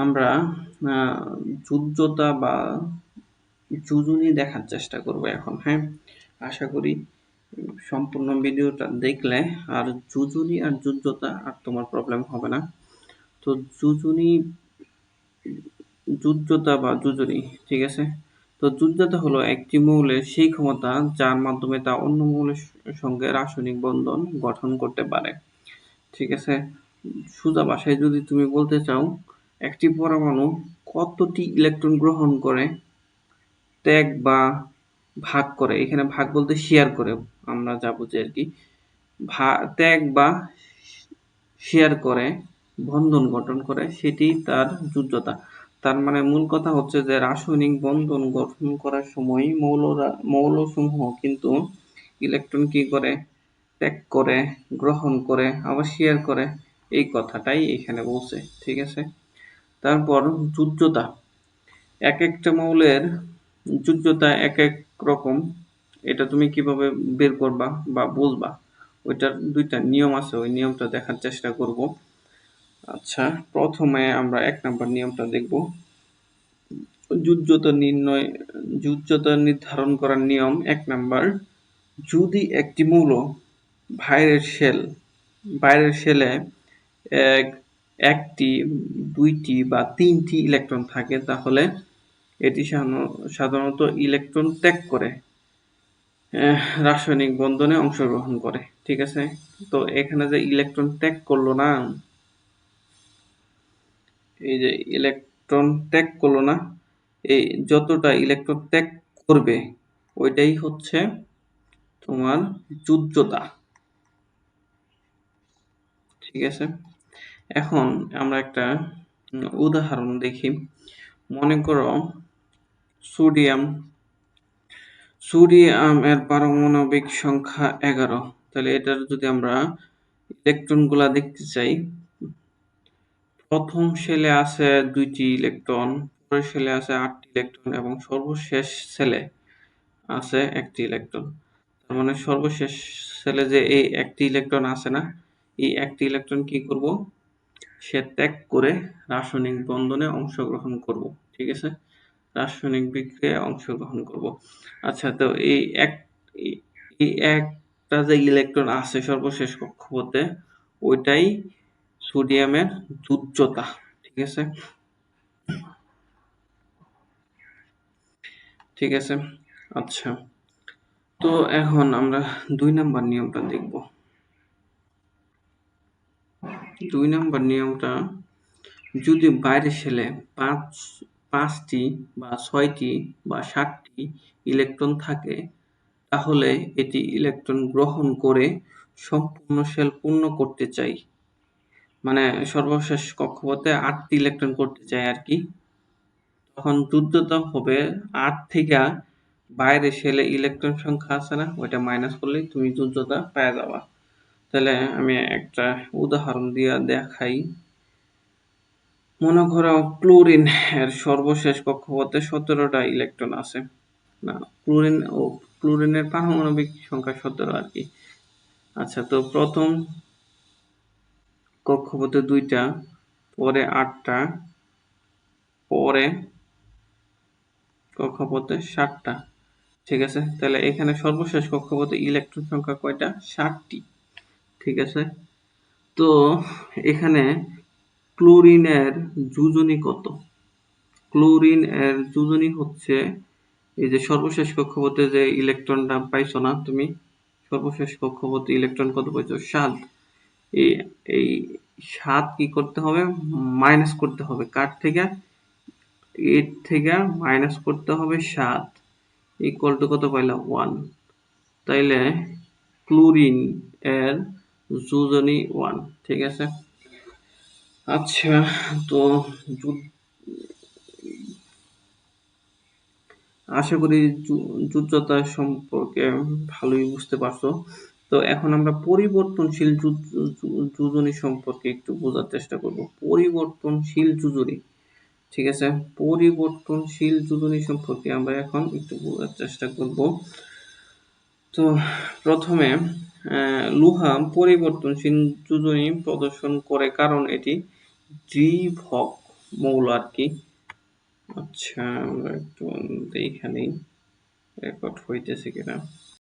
আমরা যুদ্ধতা বা যোজনী দেখার চেষ্টা করব এখন, হ্যাঁ? আশা করি সম্পূর্ণ ভিডিওটা দেখলে আর যোজনী আর যুদ্ধতা আর তোমার প্রবলেম হবে না। তো যোজনী, যুদ্ধতা বা যোজনী, ঠিক আছে? তো যুদ্ধতা হলো একটি মৌলের সেই ক্ষমতা যার মাধ্যমে তা অন্য মৌলের সঙ্গে রাসায়নিক বন্ধন গঠন করতে পারে, ঠিক আছে? সোজা ভাষায় যদি তুমি বলতে চাও, একটি পরমাণু কতটি ইলেকট্রন গ্রহণ করে, ত্যাগ বা ভাগ করে, এখানে ভাগ বলতে শেয়ার করে, আমরা যা বুঝি আর কি, ত্যাগ বা শেয়ার করে, বন্ধন গঠন করে, সেটি তার যুদ্ধতা। তার মানে মূল কথা হচ্ছে যে রাসায়নিক বন্ধন গঠন করার সময় মৌলসমূহ কিন্তু ইলেকট্রন কি করে, ত্যাগ করে, গ্রহণ করে, আবার শেয়ার করে, এই কথাটাই এখানে বলছে, ঠিক আছে? তারপর যুদ্ধতা, এক একটা মৌলের যুদ্ধতা এক এক রকম। এটা তুমি কিভাবে বের করবা বা বুঝবা, ওইটার দুইটা নিয়ম আছে, ওই নিয়মটা দেখার চেষ্টা করব। আচ্ছা, প্রথমে আমরা 1 নাম্বার নিয়মটা দেখব। যুদ্ধতা নির্ধারণ করার নিয়ম 1 নাম্বার, যদি একটি মৌল বাইরের শেলে একটি, দুইটি বা তিনটি ইলেকট্রন থাকে, তাহলে এটি সাধারণত ইলেকট্রন ত্যাগ করে রাসায়নিক বন্ধনে অংশগ্রহণ করে, ঠিক আছে? তো এখানে যে ইলেকট্রন ত্যাগ করলো না, এই যে ইলেকট্রন ত্যাগ করলো না, এই যতটা ইলেকট্রন ত্যাগ করবে ওইটাই হচ্ছে তোমার যুদ্ধতা, ঠিক আছে? এখন আমরা একটা উদাহরণ দেখি। মনে করো সোডিয়াম এর পারমাণবিক সংখ্যা 11। তাহলে এটার যদি আমরা ইলেকট্রন গুলা দেখতে চাই, প্রথম শেলে আছে 2টি ইলেকট্রন, পরের শেলে আছে 8টি ইলেকট্রন এবং সর্বশেষ শেলে আছে 1টি ইলেকট্রন। তার মানে সর্বশেষ শেলে যে এই 1টি ইলেকট্রন আছে না, এই 1টি ইলেকট্রন কি করব, সে ত্যাগ করে রাসায়নিক বন্ধনে অংশগ্রহণ করব, ঠিক আছে? রাসায়নিক বিক্রিয়ায় অংশগ্রহণ করব। আচ্ছা, তো এই একটা যে ইলেকট্রন আছে সর্বশেষ কক্ষপথে, ওইটাই সোডিয়ামের যুদ্ধতা, ঠিক আছে? ঠিক আছে, আচ্ছা। তো এখন আমরা 2 নাম্বার নিয়মটা দেখব। 2 নাম্বার নিয়মটা, যদি বাইরের শেলে 5টি বা 6টি বা 7টি ইলেকট্রন থাকে, তাহলে এটি ইলেকট্রন গ্রহণ করে সম্পূর্ণ শেল পূর্ণ করতে চাই। মানে সর্বশেষ কক্ষপথে 8টি ইলেকট্রন করতে চাই আর কি। তখন যুদ্ধতা হবে 8 থেকে বাইরে শেলে ইলেকট্রন সংখ্যা আছে না, ওইটা মাইনাস করলেই তুমি যুদ্ধতা পেয়ে যাবা। তাহলে আমি একটা উদাহরণ দিয়ে দেখাই। মনে করো ক্লোরিন এর সর্বশেষ কক্ষপথে 17টা ইলেকট্রন আছে। না, ক্লোরিনের পারমাণবিক সংখ্যা 17 আর কি। আচ্ছা, তো প্রথম কক্ষপথে 2টা, পরে 8টা, পরে কক্ষপথে 7টা, ঠিক আছে? তাহলে এখানে সর্বশেষ কক্ষপথে ইলেকট্রন সংখ্যা কয়টা? 7টি, ঠিক আছে? তো এখানে ক্লোরিনের যোজনী কত? ক্লোরিন এর যোজনী হচ্ছে, এই যে সর্বশেষ কক্ষপথে যে ইলেকট্রনটা পাইছো না তুমি, সর্বশেষ কক্ষপথে ইলেকট্রন কত পাইছো? 7। এই এই 7 কি করতে হবে? মাইনাস করতে হবে কার থেকে? 8 থেকে মাইনাস করতে হবে 7, ইকুয়াল টু কত পাইলাম? 1। তাইলে ক্লোরিন এর যোজনী 1, ঠিক আছে? আচ্ছা, তো আশা করি যুদ্ধতা সম্পর্কে ভালোই বুঝতে পারছো। তো এখন আমরা পরিবর্তনশীল যোজনী সম্পর্কে একটু বোঝার চেষ্টা করব। পরিবর্তনশীল যোজনী, ঠিক আছে? পরিবর্তনশীল যোজনী সম্পর্কে আমরা এখন একটু বোঝার চেষ্টা করব। তো প্রথমে লোহা পরিবর্তনশীল যোজনী প্রদর্শন করে কারণ এটি দ্বিভক মৌল আর কি। আচ্ছা আমরা একটু দেখে নিই রেকর্ড হইতেছে কিনা।